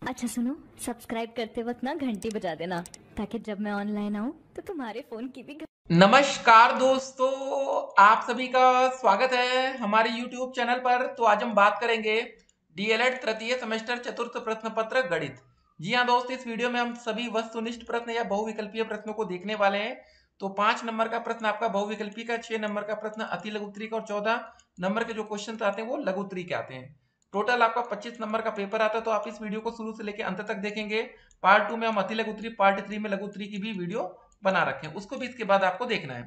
अच्छा सुनो, सब्सक्राइब करते वक्त ना घंटी बजा देना ताकि जब मैं ऑनलाइन आऊँ तो तुम्हारे फोन की भी नमस्कार दोस्तों, आप सभी का स्वागत है हमारे YouTube चैनल पर। तो आज हम बात करेंगे डीएलएड तृतीय सेमेस्टर चतुर्थ प्रश्न पत्र गणित। जी हाँ दोस्त, इस वीडियो में हम सभी वस्तुनिष्ठ प्रश्न या बहुविकल्पीय प्रश्नों को देखने वाले हैं। तो 5 नंबर का प्रश्न आपका बहुविकल्पी का, 6 नंबर का प्रश्न अति लघु उत्तरी का और 14 नंबर के जो क्वेश्चन आते हैं वो लघु उत्तरी के आते हैं। टोटल आपका 25 नंबर का पेपर आता है। तो आप इस वीडियो को शुरू से लेकर अंत तक देखेंगे। पार्ट 2 में हम अति लघु उत्तरी, पार्ट 3 में लघु उत्तरी की भी वीडियो बना रखे हैं, उसको भी इसके बाद आपको देखना है।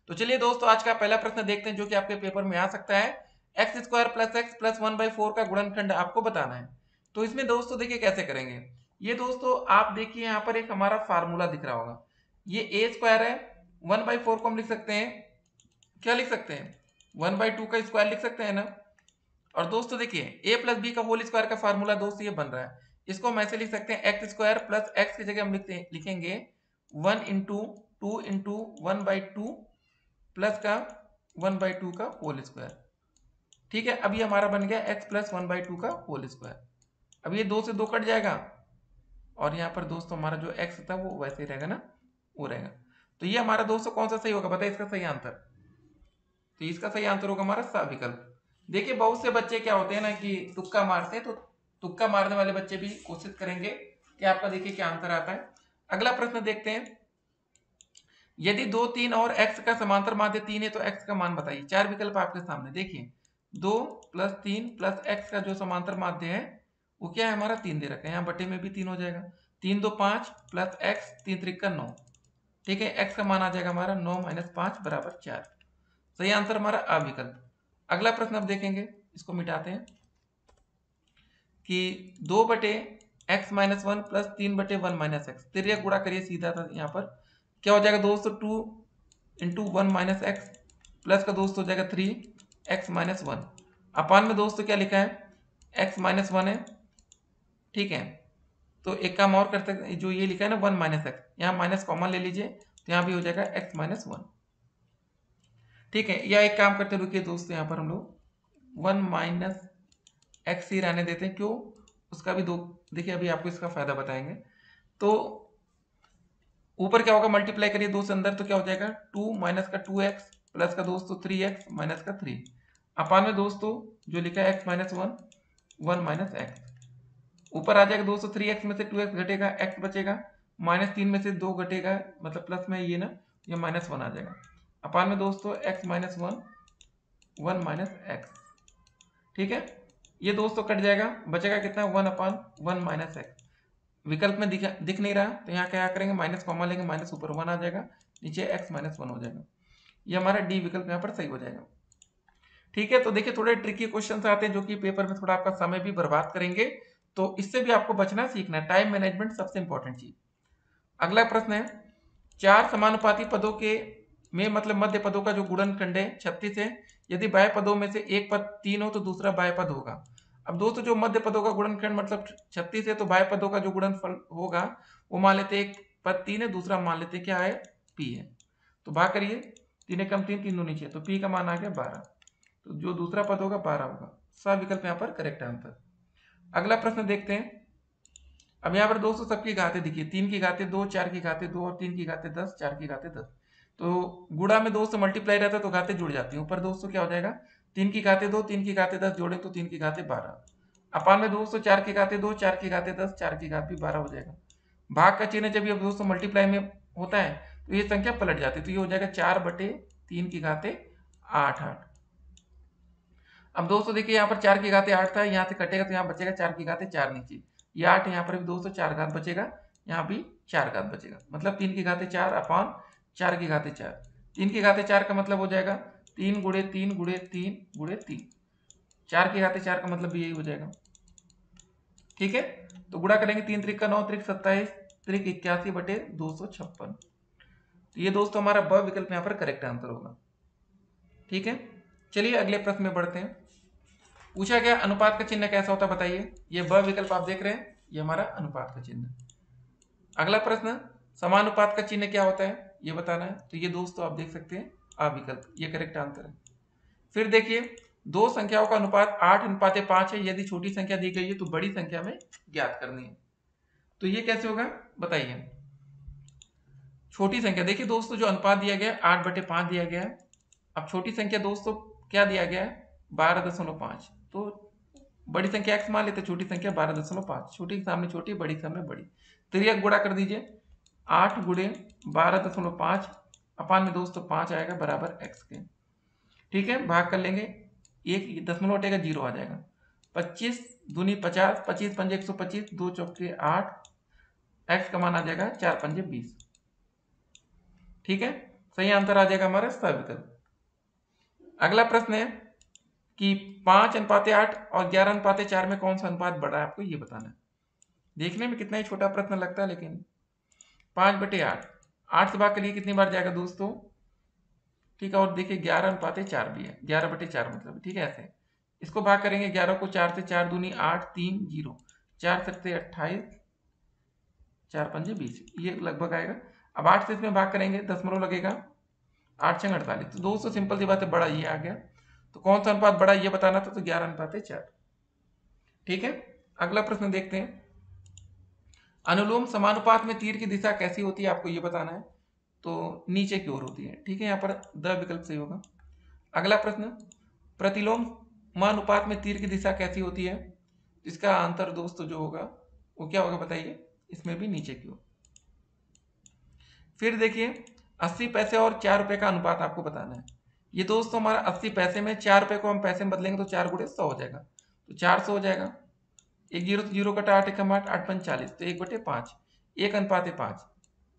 तो चलिए दोस्तों, आज का पहला प्रश्न देखते हैं जो कि आपके पेपर में आ सकता है। X square plus x plus 1/4 का गुणनखंड आपको बताना है। तो इसमें दोस्तों देखिए कैसे करेंगे। ये दोस्तों आप देखिए यहाँ पर एक हमारा फार्मूला दिख रहा होगा। ये ए स्क्वायर है, 1/4 को हम लिख सकते हैं, क्या लिख सकते हैं, 1/2 का स्क्वायर लिख सकते हैं ना। और दोस्तों देखिए ए प्लस बी का होल स्क्वायर का फार्मूला दोस्तों ये बन रहा है। इसको हम ऐसे लिख सकते हैं, एक्स स्क्वायर प्लस एक्स की जगह हम लिखेंगे 1 इंटू 1/2 प्लस का 1/2 का होल स्क्वायर। ठीक है, अब ये हमारा बन गया x प्लस 1/2 का होल स्क्वायर। अब ये 2 से 2 कट जाएगा और यहाँ पर दोस्तों हमारा जो x था वो वैसे ही रहेगा ना, वो रहेगा। तो ये हमारा दोस्तों कौन सा सही होगा, बताइए इसका सही आंसर। तो इसका सही आंसर होगा हमारा सा विकल्प। देखिए बहुत से बच्चे क्या होते हैं ना कि तुक्का मारते हैं, तो तुक्का मारने वाले बच्चे भी कोशिश करेंगे कि आपका देखिए क्या आंसर आता है। अगला प्रश्न देखते हैं। यदि 2, 3 और x का समांतर माध्य 3 है तो x का मान बताइए। 4 विकल्प आपके सामने देखिए, 2 प्लस 3 प्लस x का जो समांतर माध्य है वो क्या है हमारा 3 दे रखा है, यहाँ बटे में भी 3 हो जाएगा। 3 2 5 प्लस x 3 त्रिक 9। ठीक है, x का मान आ जाएगा हमारा 9 - 5 बराबर 4। सही आंसर हमारा अ विकल्प। अगला प्रश्न अब देखेंगे, इसको मिटाते हैं कि 2 बटे x माइनस 1 प्लस 3 बटे 1 माइनस एक्स, तिर्यक गुणा करिए सीधा था यहाँ पर। क्या हो जाएगा दोस्तों, 2 इंटू 1 माइनस एक्स प्लस का दोस्त हो जाएगा 3 x माइनस 1। अपान में दोस्तों क्या लिखा है, x माइनस 1 है। ठीक है, तो एक काम और कर सकते हैं, जो ये लिखा है ना 1 माइनस एक्स, यहाँ माइनस कॉमन ले लीजिए तो यहाँ भी हो जाएगा x माइनस 1। ठीक है, या एक काम करते रुकिए दोस्तों, यहाँ पर हम लोग 1 माइनस एक्स ही रहने देते हैं। क्यों, उसका भी दो, देखिए अभी आपको इसका फायदा बताएंगे। तो ऊपर क्या होगा, मल्टीप्लाई करिए 2 से अंदर तो क्या हो जाएगा, 2 माइनस का 2x प्लस का दोस्तों 3x माइनस का 3। अपान में दोस्तों जो लिखा है x माइनस 1, 1 माइनस एक्स। ऊपर आ जाएगा दोस्तों 3x में से 2x घटेगा, x बचेगा। -3 में से 2 घटेगा, मतलब प्लस में ये ना, ये -1 आ जाएगा। अपान में दोस्तों x माइनस 1, 1 माइनस एक्स। ठीक है, ये दोस्तों कट जाएगा, बचेगा कितना, 1/1 माइनस एक्स। विकल्प में दिख नहीं रहा तो यहाँ क्या करेंगे, माइनस कॉमा लेंगे, माइनस ऊपर 1 आ जाएगा, नीचे x माइनस 1 हो जाएगा। ये हमारा डी विकल्प यहाँ पर सही हो जाएगा। ठीक है, तो देखिए थोड़े ट्रिकी क्वेश्चन आते हैं जो कि पेपर में थोड़ा आपका समय भी बर्बाद करेंगे, तो इससे भी आपको बचना सीखना है। टाइम मैनेजमेंट सबसे इंपॉर्टेंट चीज। अगला प्रश्न है, 4 समानुपाती पदों के में मतलब मध्य पदों का जो गुणनखंड है 36 है। यदि बाह्य पदों में से एक पद 3 हो तो दूसरा बाह्य पद होगा। अब दोस्तों जो मध्य पदों का गुणनखंड मतलब 36 है, तो बाह्य पदों का जो गुणनफल होगा वो मान लेते हैं, एक पद 3 है, दूसरा मान लेते हैं क्या है, p है। तो भाग करिए, 3 एकम 3, 3 दूनी 6, तो p का मान आ गया 12। तो जो दूसरा पद होगा 12 होगा। सा विकल्प यहाँ पर करेक्ट आंसर। अगला प्रश्न देखते हैं। अब यहाँ पर दोस्तों सबकी घातें दिखिए, 3 की घातें 2, 4 की घातें 2 और 3 की घातें 10, 4 की घातें 10। तो गुणा में दोस्तों मल्टीप्लाई रहता है तो घातें जुड़ जाती हैं। ऊपर दोस्तों क्या हो जाएगा, 3 की घातें 2, 3 की घातें 10 जोड़े तो 3 की घातें 12। अपान में दोस्तों 4 की घातें 2, 4 की घातें 10, 4 की घात भी 12 हो जाएगा। भाग का चिन्ह जब ये दोस्तों मल्टीप्लाई में होता है तो ये संख्या पलट जाती है, तो ये हो जाएगा 4/3 की घातें 8 8। अब दोस्तों देखिए यहाँ पर 4 की घातें 8 था, यहाँ से कटेगा तो यहाँ बचेगा 4 की घातें 4 नीचे, ये 8, यहाँ पर भी दोस्तों 4 घात बचेगा, यहाँ भी 4 घात बचेगा, मतलब 3 की घातें 4 अपान 4 की घातें 4। 3 की घातें 4 का मतलब हो जाएगा 3 गुणे 3 गुणे 3 गुणे 3। 4 की घातें 4 का मतलब भी यही हो जाएगा। ठीक है, तो गुणा करेंगे, 3 त्रिक 9, त्रिक 27, त्रिक 81/256। तो ये दोस्तों हमारा ब विकल्प यहाँ पर करेक्ट आंसर होगा। ठीक है, चलिए अगले प्रश्न में बढ़ते हैं। पूछा गया अनुपात का चिन्ह कैसा होता है बताइए। ये ब विकल्प आप देख रहे हैं, ये हमारा अनुपात का चिन्ह। अगला प्रश्न, समानुपात का चिन्ह क्या होता है ये बताना है। तो ये दोस्तों आप देख सकते हैं आ विकल्प, ये करेक्ट आंसर है। फिर देखिए, दो संख्याओं का अनुपात 8:5 है। यदि छोटी संख्या दी गई है तो बड़ी संख्या में ज्ञात करनी है। तो ये कैसे होगा बताइए। छोटी संख्या देखिए दोस्तों, जो अनुपात दिया गया है 8/5 दिया गया है। अब छोटी संख्या दोस्तों क्या दिया गया है 12.5, तो बड़ी संख्या x मान लेते हैं, छोटी संख्या 12.5, छोटी के सामने छोटी, बड़ी के सामने बड़ी, तो ये गुणा कर दीजिए 8 गुणे 12.5 अपान में दोस्तों 5 आएगा बराबर x के। ठीक है, भाग कर लेंगे, एक दशमलव हटेगा 0 आ जाएगा। 25 दूनी 50, 25 पंजे 125, 2 चौके 8, x का मान आ जाएगा 4 पंजे 20। ठीक है, सही आंसर आ जाएगा हमारा सविकल्प। अगला प्रश्न है कि 5:8 और 11:4 में कौन सा अनुपात बड़ा है, आपको ये बताना है। देखने में कितना ही छोटा प्रश्न लगता है, लेकिन 5/8, 8 से भाग करिए कितनी बार जाएगा दोस्तों। ठीक है, और देखिए 11:4 भी है, 11/4 मतलब, ठीक है। ऐसे इसको भाग करेंगे 11 को 4 से, 4 दूनी 8, 3 0, 4 सकते 28, 4 पंजे 20, ये लगभग आएगा। अब 8 से इसमें भाग करेंगे, दशमलव लगेगा, 8 छंग 48, तो दोस्तों सिंपल सी बात है, बड़ा ये आ गया। तो कौन सा अनुपात बड़ा ये बताना था, तो 11:4। ठीक है, अगला प्रश्न देखते हैं। अनुलोम समानुपात में तीर की दिशा कैसी होती है, आपको ये बताना है। तो नीचे की ओर होती है। ठीक है, यहाँ पर द विकल्प सही होगा। अगला प्रश्न, प्रतिलोम समानुपात में तीर की दिशा कैसी होती है, इसका आंसर दोस्तों जो होगा वो क्या होगा बताइए, इसमें भी नीचे की ओर। फिर देखिए 80 पैसे और 4 रुपए का अनुपात आपको बताना है। ये दोस्तों हमारा 80 पैसे में 4 रुपए को हम पैसे में बदलेंगे तो 4 गुणे 100 हो जाएगा, तो 400 हो जाएगा। एक 0 तो 0 कटा, 8 एकम 8, 8 पंच 40, तो 1/5, 1:5।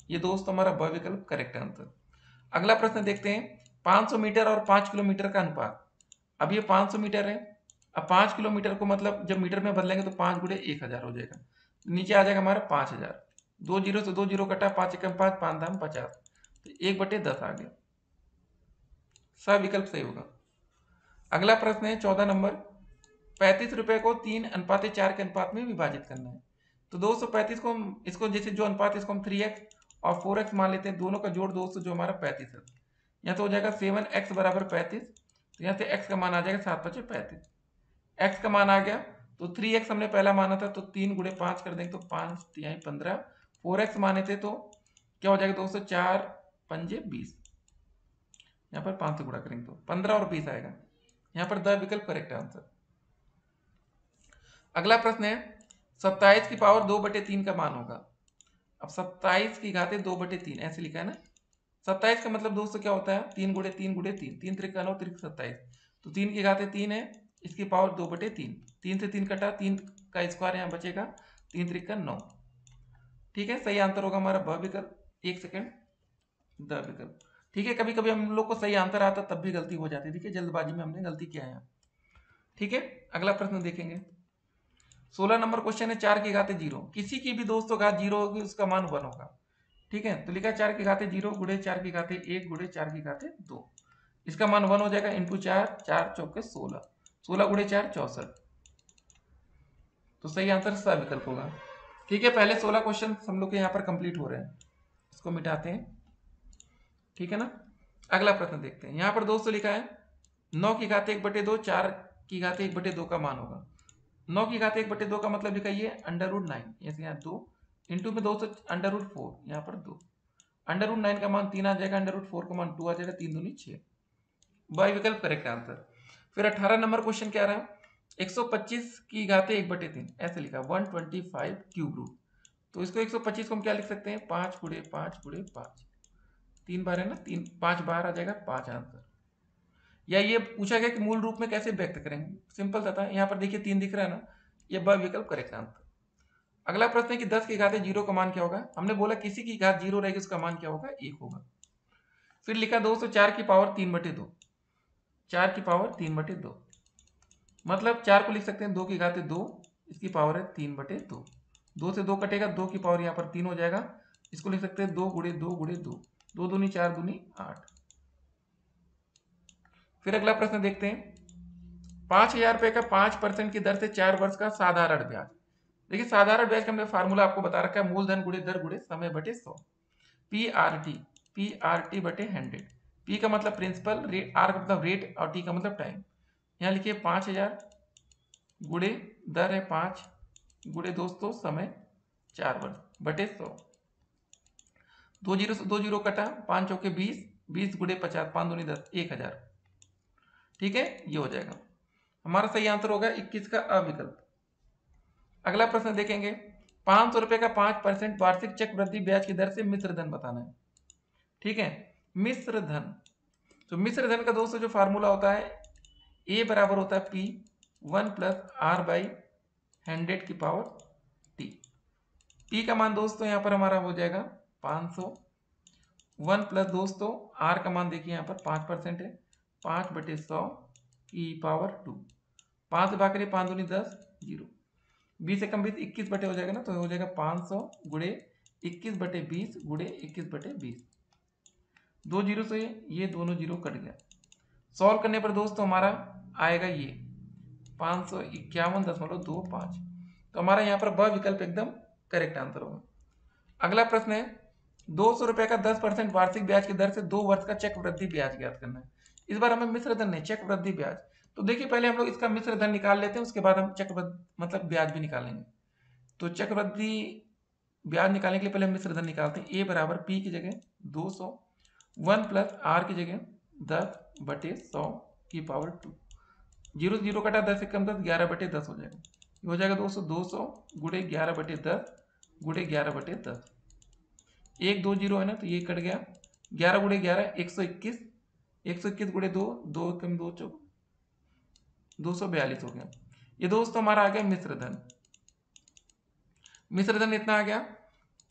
ये दोस्तों हमारा ब विकल्प करेक्ट आंसर। अगला प्रश्न देखते हैं, 500 मीटर और 5 किलोमीटर का अनुपात। अब ये 500 मीटर है, अब 5 किलोमीटर को मतलब जब मीटर में बदलेंगे तो 5 गुणे 1000 हो जाएगा, नीचे आ जाएगा हमारा 5000, 2 0 से 2 0 कटा, 5 एकम 5, 5 दाम 50, तो 1/10 आ गया, सब विकल्प सही होगा। अगला प्रश्न है 14 नंबर, 35 रुपए को 3:4 के अनुपात में विभाजित करना है। तो 235 को हम इसको जैसे जो अनुपात इसको हम 3x और 4x मान लेते हैं, दोनों का जोड़ दोस्तों जो हमारा 35 है, यहाँ तो हो जाएगा 7x बराबर 35, तो यहाँ से x का मान आ जाएगा 7×5 = 35। x का मान आ गया, तो 3x हमने पहला माना था, तो 3 गुणे 5 कर देंगे तो 5 तिहाई 15, 4x माने थे तो क्या हो जाएगा दोस्तों 4 पंजे 20, यहाँ पर 5 से गुणा करेंगे तो 15 और 20 आएगा, यहाँ पर द विकल्प करेक्ट आंसर। अगला प्रश्न है 27 की पावर 2/3 का मान होगा। अब 27 की घाते 2/3 ऐसे लिखा है ना। 27 का मतलब दोस्तों क्या होता है, 3 गुणे 3 गुणे 3, 3 त्रिक 9 त्रिक 27, तो 3 की घाते 3 है, इसकी पावर 2/3, 3 से 3 कटा, 3 का स्क्वायर यहाँ बचेगा, 3 त्रिक 9। ठीक है, सही आंसर होगा हमारा ब विकल्प। एक सेकेंड, द विकल्प। ठीक है, कभी कभी हम लोग को सही आंसर आता तब भी गलती हो जाती है, ठीक है, जल्दबाजी में हमने गलती किया है। ठीक है, अगला प्रश्न देखेंगे। 16 नंबर क्वेश्चन है, 4 की घाते 0, किसी की भी दोस्तों घात 0 होगी उसका मान 1 होगा। ठीक है, तो लिखा 4 की घाते 0 गुणे 4 की घाते 1 गुणे 4 की घाते 2, इसका मान 1 हो जाएगा, इंटू 4, 4 चौके 16, 16 गुणे 4 64, तो सही आंसर सा विकल्प होगा। ठीक है, पहले 16 क्वेश्चन हम लोग के यहाँ पर कंप्लीट हो रहे हैं, इसको मिटाते हैं। ठीक है ना, अगला प्रश्न देखते हैं। यहाँ पर दोस्तों लिखा है 9 की घाते 1/2, 4 की घाते 1/2 का मान होगा। 9 की घाते 1/2 का मतलब लिखाइए √9, ऐसे यहाँ 2 इंटू में 2 से √4, यहाँ पर 2, √9 का मान 3 आ जाएगा, √4 का मान 2 आ जाएगा, 3 दूनी 6, बाई विकल्प करेक्ट आंसर। फिर 18 नंबर क्वेश्चन क्या रहा, 125 की घाते 1/3 ऐसे लिखा, 125 क्यूब रूट, तो इसको 125 को हम क्या लिख सकते हैं, 5 गुणे 5 गुणे 5, 3 बार है ना, 3 5 बार आ जाएगा 5 आंसर। या ये पूछा गया कि मूल रूप में कैसे व्यक्त करेंगे, सिंपल था, यहाँ पर देखिए 3 दिख रहा है ना, ये ब विकल्प करेक्ट आंसर। अगला प्रश्न है कि 10 की घाते 0 का मान क्या होगा। हमने बोला किसी की घात 0 रहेगी उसका मान क्या होगा, 1 होगा। फिर लिखा दोस्तों 4 की पावर 3/2, 4 की पावर 3/2 मतलब 4 को लिख सकते हैं 2 की घाते 2, इसकी पावर है 3/2, 2 से 2 कटेगा, 2 की पावर यहाँ पर 3 हो जाएगा, इसको लिख सकते हैं 2 गुणे 2 गुणे 2, 2 दूनी 4 दूनी 8। फिर अगला प्रश्न देखते हैं, 5000 रुपए का 5% की दर से 4 वर्ष का साधारण ब्याज। देखिए साधारण ब्याज का हमने फार्मूला आपको बता रखा है, मूलधन गुणे दर गुणे समय बटे 100, PRT बटे 100। P का मतलब प्रिंसिपल, R का मतलब रेट और T का मतलब टाइम। यहाँ लिखिए 5000 गुणे दर है 5 गुणे दोस्तों समय 4 वर्ष बटे 100। 2 जीरो से 2 जीरो कटा, 5 चौके 20, 20 गुणे 50, 5 दूनी 10, 1000। ठीक है, ये हो जाएगा हमारा सही आंसर होगा 21 का अ विकल्प। अगला प्रश्न देखेंगे, 500 रुपए का 5% वार्षिक चक्रवृद्धि ब्याज की दर से मिश्र धन बताना है। ठीक है, मिश्र धन, तो मिश्र धन का दोस्तों जो फार्मूला होता है, ए बराबर होता है पी 1 प्लस आर बाई 100 की पावर टी। पी का मान दोस्तों यहाँ पर हमारा हो जाएगा 500, 1 प्लस दोस्तों आर का मान देखिए यहाँ पर 5% है, 5/100 की पावर 2। 5 से भाग करिए, 5 दूनी 10, 0। 20 से कम 20, 21 बटे हो जाएगा ना, तो हो जाएगा 500 गुणे 21/20 गुणे 21/20। 2 जीरो से ये दोनों जीरो कट गया। सॉल्व करने पर दोस्तों हमारा आएगा ये 551.25। तो हमारा यहाँ पर ब विकल्प एकदम करेक्ट आंसर होगा। अगला प्रश्न है, 200 रुपए का 10% वार्षिक ब्याज की दर से 2 वर्ष का चक्रवृद्धि ब्याज ज्ञात करना है। इस बार हमें मिश्र धन नहीं, चक्रवृद्धि ब्याज। तो देखिए पहले हम लोग इसका मिश्र धन निकाल लेते हैं, उसके बाद हम चक्रवृद्धि मतलब ब्याज भी निकालेंगे। तो चक्रवृद्धि ब्याज निकालने के लिए पहले हम मिश्र धन निकालते हैं। ए बराबर पी की जगह 200, 1 प्लस आर की जगह 10/100 की पावर 2। 0 से 0 कटा, 10 से कम 10, 11/10 हो जाएगा। ये हो जाएगा दोस्तों 200 गुणे 11/10 गुणे 11/10। 1 2 जीरो है ना, तो ये कट गया। 11 गुणे 11 121, 121 गुणे 2, 2 कम 2 चौक 242 हो गया। ये दोस्तों हमारा आ गया मिश्र धन। मिश्र धन इतना आ गया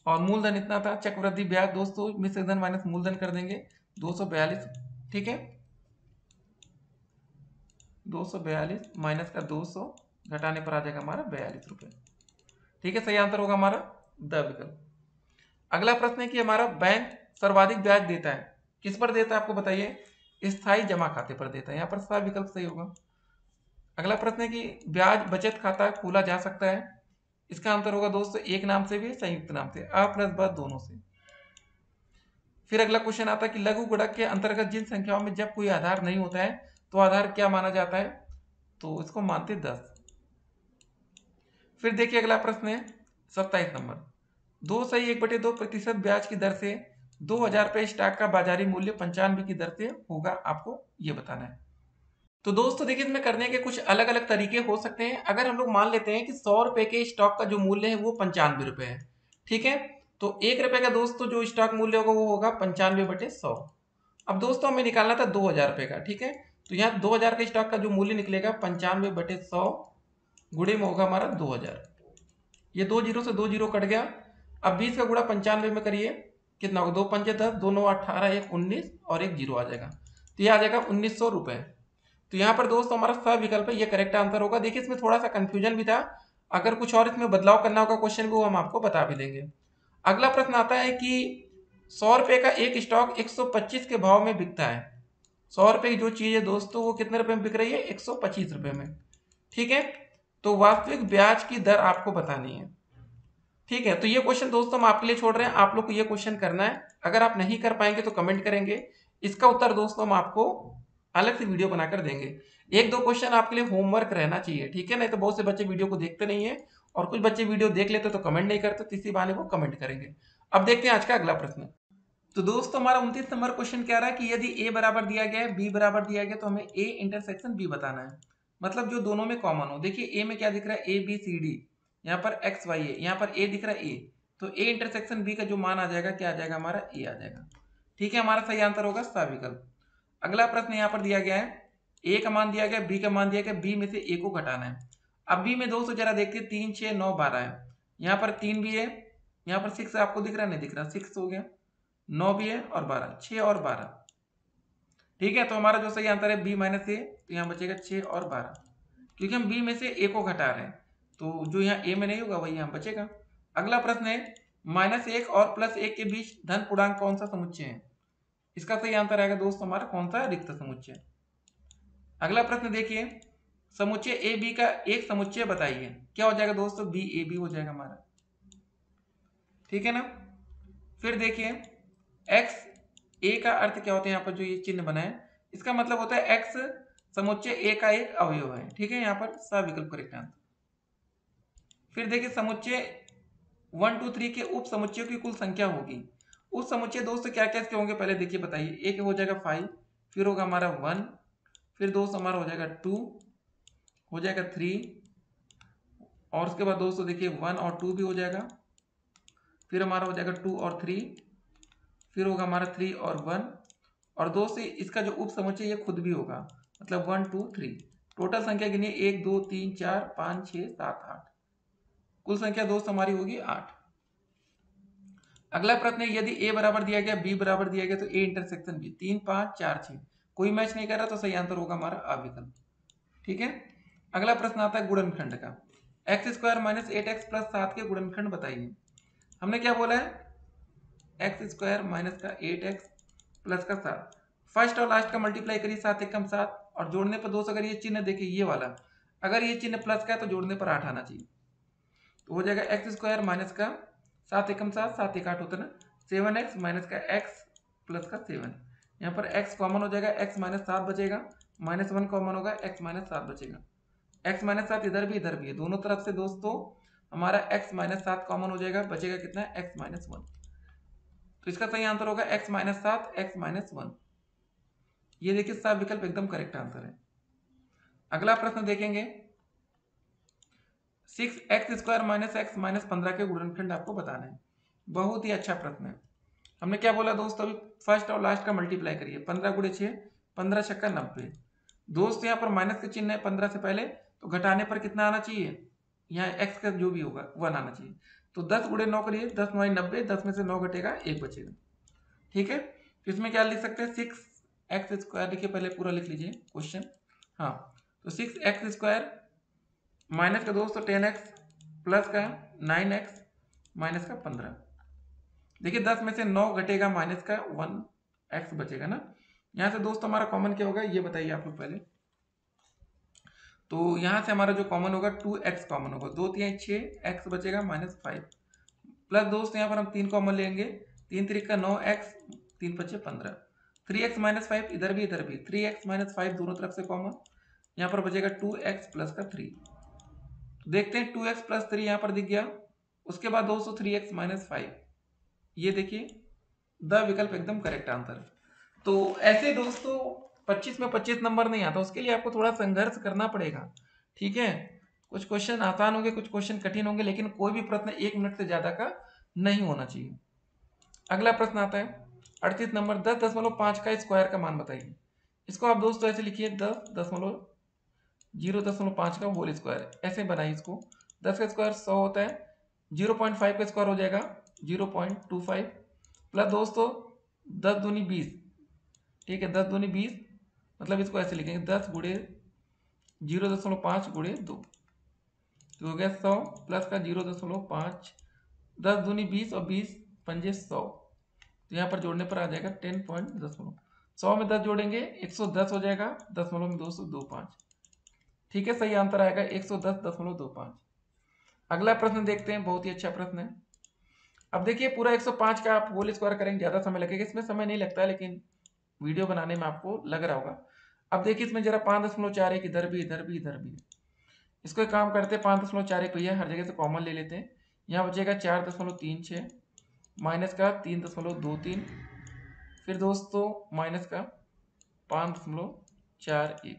और मूलधन इतना था। चक्रवृद्धि ब्याज दोस्तों मिश्र धन माइनस मूलधन कर देंगे 242। ठीक है, 242 माइनस का 200 घटाने पर आ जाएगा हमारा 42 रुपए। ठीक है, सही आंसर होगा हमारा द विकल्प। अगला प्रश्न है कि हमारा बैंक सर्वाधिक ब्याज देता है, किस पर देता है आपको बताइए? स्थायी जमा खाते पर देता है। यहाँ पर सा विकल्प सही होगा। अगला प्रश्न है कि ब्याज बचत खाता खोला जा सकता है, इसका आंसर होगा दोस्तों एक नाम से भी संयुक्त नाम से, अ प्लस ब दोनों से। फिर अगला क्वेश्चन आता है कि लघु गुणक के अंतर्गत जिन संख्याओं में जब कोई आधार नहीं होता है तो आधार क्या माना जाता है? तो इसको मानते 10। फिर देखिए अगला प्रश्न है 27 नंबर, 2/1/2% ब्याज की दर से 2000 रुपए स्टॉक का बाजारी मूल्य 95 की दर से होगा, आपको ये बताना है। तो दोस्तों देखिए इसमें करने के कुछ अलग अलग तरीके हो सकते हैं। अगर हम लोग मान लेते हैं कि 100 रुपए के स्टॉक का जो मूल्य है वो 95 रुपए है, ठीक है, तो 1 रुपए का दोस्तों जो स्टॉक मूल्य होगा वो होगा 95/100। अब दोस्तों हमें निकालना था 2000 रुपए का, ठीक है, तो यहाँ 2000 के स्टॉक का जो मूल्य निकलेगा 95/100 गुणे में होगा हमारा 2000। ये 2 जीरो से 2 जीरो कट गया। अब 20 का गुणा 95 में करिए, कितना होगा? 2 पंजे 10, 2 9 18, 1 19 और 1 जीरो आ जाएगा, तो ये आ जाएगा 1900 रुपए। तो यहाँ पर दोस्तों हमारा स विकल्प है, ये करेक्ट आंसर होगा। देखिए इसमें थोड़ा सा कंफ्यूजन भी था, अगर कुछ और इसमें बदलाव करना होगा क्वेश्चन को हम आपको बता भी देंगे। अगला प्रश्न आता है कि 100 रुपए का एक स्टॉक 125 के भाव में बिकता है। 100 रुपए की जो चीज है दोस्तों वो कितने रुपए में बिक रही है? 125 रुपए में, ठीक है, तो वास्तविक ब्याज की दर आपको बतानी है। ठीक है, तो ये क्वेश्चन दोस्तों हम आपके लिए छोड़ रहे हैं, आप लोग को ये क्वेश्चन करना है। अगर आप नहीं कर पाएंगे तो कमेंट करेंगे, इसका उत्तर दोस्तों हम आपको अलग से वीडियो बनाकर देंगे। 1-2 क्वेश्चन आपके लिए होमवर्क रहना चाहिए, ठीक है, नहीं तो बहुत से बच्चे वीडियो को देखते नहीं है और कुछ बच्चे वीडियो देख लेते तो कमेंट नहीं करते, तो इसी बहाने वो कमेंट करेंगे। अब देखते हैं आज का अगला प्रश्न। तो दोस्तों हमारा 29 नंबर क्वेश्चन क्या रहा है कि यदि a बराबर दिया गया है, b बराबर दिया गया, तो हमें a इंटरसेक्शन b बताना है, मतलब जो दोनों में कॉमन हो। देखिए a में क्या दिख रहा है? a b c d, यहाँ पर x y है, यहाँ पर a दिख रहा है a, तो a इंटरसेक्शन b का जो मान आ जाएगा क्या आ जाएगा? हमारा a आ जाएगा। ठीक है, हमारा सही आंसर होगा सा विकल्प। अगला प्रश्न यहाँ पर दिया गया है, a का मान दिया गया, b का मान दिया गया, b में से a को घटाना है। अब b में दोस्तों जरा देखते हैं, 3 6 9 12 है, यहाँ पर 3 भी है, यहाँ पर 6 आपको दिख रहा है? नहीं दिख रहा, 6 हो गया, 9 भी है और 12, 6 और 12। ठीक है, तो हमारा जो सही आंसर है b माइनस ए, तो यहाँ बचेगा 6 और 12, क्योंकि हम b में से a को घटा रहे हैं, तो जो यहाँ a में नहीं होगा वही यहाँ बचेगा। अगला प्रश्न है, -1 और +1 के बीच धन पूर्णांक कौन सा समुच्चय है? इसका सही आंसर आएगा दोस्तों हमारा कौन सा? रिक्त समुच्चय। अगला प्रश्न देखिए, समुच्चय ए बी का एक समुच्चय बताइए, क्या हो जाएगा दोस्तों? बी ए बी हो जाएगा हमारा, ठीक है ना। फिर देखिए एक्स ए का अर्थ क्या होता है? यहाँ पर जो ये चिन्ह बना है इसका मतलब होता है एक्स समुच्चय ए का एक अवयव है, ठीक है, यहाँ पर सा विकल्प करेक्ट आंसर। फिर देखिए समुच्चय 1 2 3 के उप समुच्चयों की कुल संख्या होगी। उप समुच्चय दोस्तों क्या क्या इसके होंगे पहले देखिए बताइए। एक हो जाएगा 5, फिर होगा हमारा 1, फिर दोस्त हमारा हो जाएगा 2, हो जाएगा 3, और उसके बाद दोस्तों देखिए 1 और 2 भी हो जाएगा, फिर हमारा हो जाएगा 2 और 3, फिर होगा हमारा 3 और 1, और दोस्तों इसका जो उप समुच्चय ये खुद भी होगा, मतलब 1 2 3। टोटल संख्या गिनिए 1 2 3 4 5 6 7 8, कुल संख्या दोस्त हमारी होगी 8। अगला प्रश्न है यदि ए बराबर दिया गया बी बराबर दिया गया तो ए इंटरसेक्शन बी 3 5 4 6 कोई मैच नहीं कर रहा तो सही आंसर होगा हमारा अ विकल्प। ठीक है। अगला प्रश्न आता है गुणनखंड का। X square minus 8x plus 7 के गुणनखंड बताइए। हमने क्या बोला है एक्स स्क्वायर माइनस का 8x प्लस का 7, फर्स्ट और लास्ट का मल्टीप्लाई करिए 7 एकम 7, और जोड़ने पर दोस्त अगर ये चिन्ह देखिए ये वाला, अगर ये चिन्ह प्लस का है तो जोड़ने पर 8 आना चाहिए। तो हो जाएगा एक्स स्क्वायर माइनस का 7 एकम 7, 7 एक 8 होता है ना, 7x माइनस का x प्लस का 7, यहाँ पर x कॉमन हो जाएगा, x माइनस 7 बचेगा, माइनस 1 कॉमन होगा, x माइनस 7 बचेगा, x माइनस 7 इधर भी है, दोनों तरफ से दोस्तों हमारा x माइनस 7 कॉमन हो जाएगा, बचेगा कितना x माइनस 1। तो इसका सही आंसर होगा x माइनस 7 x माइनस 1। ये देखिए सब विकल्प एकदम करेक्ट आंसर है। अगला प्रश्न देखेंगे 6x square minus x minus 15 के गुणनखंड आपको बताना है। बहुत ही अच्छा प्रश्न है। हमने क्या बोला दोस्तों, अभी फर्स्ट और लास्ट का मल्टीप्लाई करिए, 15 गुणे 6, 15 छक्का 90। दोस्त यहाँ पर माइनस का चिन्ह है 15 से पहले, तो घटाने पर कितना आना चाहिए, यहाँ एक्स का जो भी होगा 1 आना चाहिए। तो 10 गुणे 9 करिए, 10 9 90, 10 में से 9 घटेगा 1 बचेगा। ठीक है। तो इसमें क्या लिख सकते हैं 6x स्क्वायर, लिखिए पहले पूरा लिख लीजिए क्वेश्चन। हाँ, तो 6x स्क्वायर माइनस का दोस्तों 10x प्लस का 9x माइनस का 15। देखिए 10 में से 9 घटेगा, माइनस का 1x बचेगा ना। यहाँ से दोस्तों हमारा कॉमन क्या होगा ये बताइए आप लोग पहले। तो यहाँ से हमारा जो कॉमन होगा 2x कॉमन होगा, 2 3 6 x बचेगा माइनस 5, प्लस दोस्त यहाँ पर हम 3 कॉमन लेंगे, 3 3 का 9x, 3 5 15, 3x माइनस 5 इधर भी 3x माइनस 5 दोनों तरफ से कॉमन, यहाँ पर बचेगा 2x प्लस का 3। देखते हैं 2x प्लस 3 यहाँ पर दिख गया, उसके बाद दोस्तों 3x माइनस 5, ये देखिए द विकल्प एकदम करेक्ट आंसर। तो ऐसे दोस्तों 25 में 25 नंबर नहीं आता, उसके लिए आपको थोड़ा संघर्ष करना पड़ेगा। ठीक है, कुछ क्वेश्चन आसान होंगे, कुछ क्वेश्चन कठिन होंगे, लेकिन कोई भी प्रश्न 1 मिनट से ज्यादा का नहीं होना चाहिए। अगला प्रश्न आता है 38 नंबर, 10.5 का स्क्वायर का मान बताइए। इसको आप दोस्तों ऐसे लिखिए 10.0.5 का होल स्क्वायर, ऐसे बनाइए इसको। 10 का स्क्वायर 100 होता है, 0.5 का स्क्वायर हो जाएगा 0.25, प्लस दोस्तों 10 दूनी 20। ठीक है, 10 दूनी 20, मतलब इसको ऐसे लिखेंगे 10 गुणे 0.5 गुणे 2, तो हो गया 100 प्लस का 0.5, 10 दूनी 20 और 20 पंजे 100, तो यहाँ पर जोड़ने पर आ जाएगा 10.10। 100 में 10 जोड़ेंगे 110 हो जाएगा, 10.225। ठीक है, सही आंसर आएगा 110.25। अगला प्रश्न देखते हैं, बहुत ही अच्छा प्रश्न है। अब देखिए पूरा 105 का आप होल स्क्वायर करेंगे, ज्यादा समय लगेगा, इसमें समय नहीं लगता है, लेकिन वीडियो बनाने में आपको लग रहा होगा। अब देखिए इसमें जरा 5.41 इधर भी इधर भी इधर भी, इसको एक काम करते हैं 5.41 भैया हर जगह से कॉमन ले लेते हैं, यहाँ बचेगा 4.36 माइनस का 3.23, फिर दोस्तों माइनस का 5.41।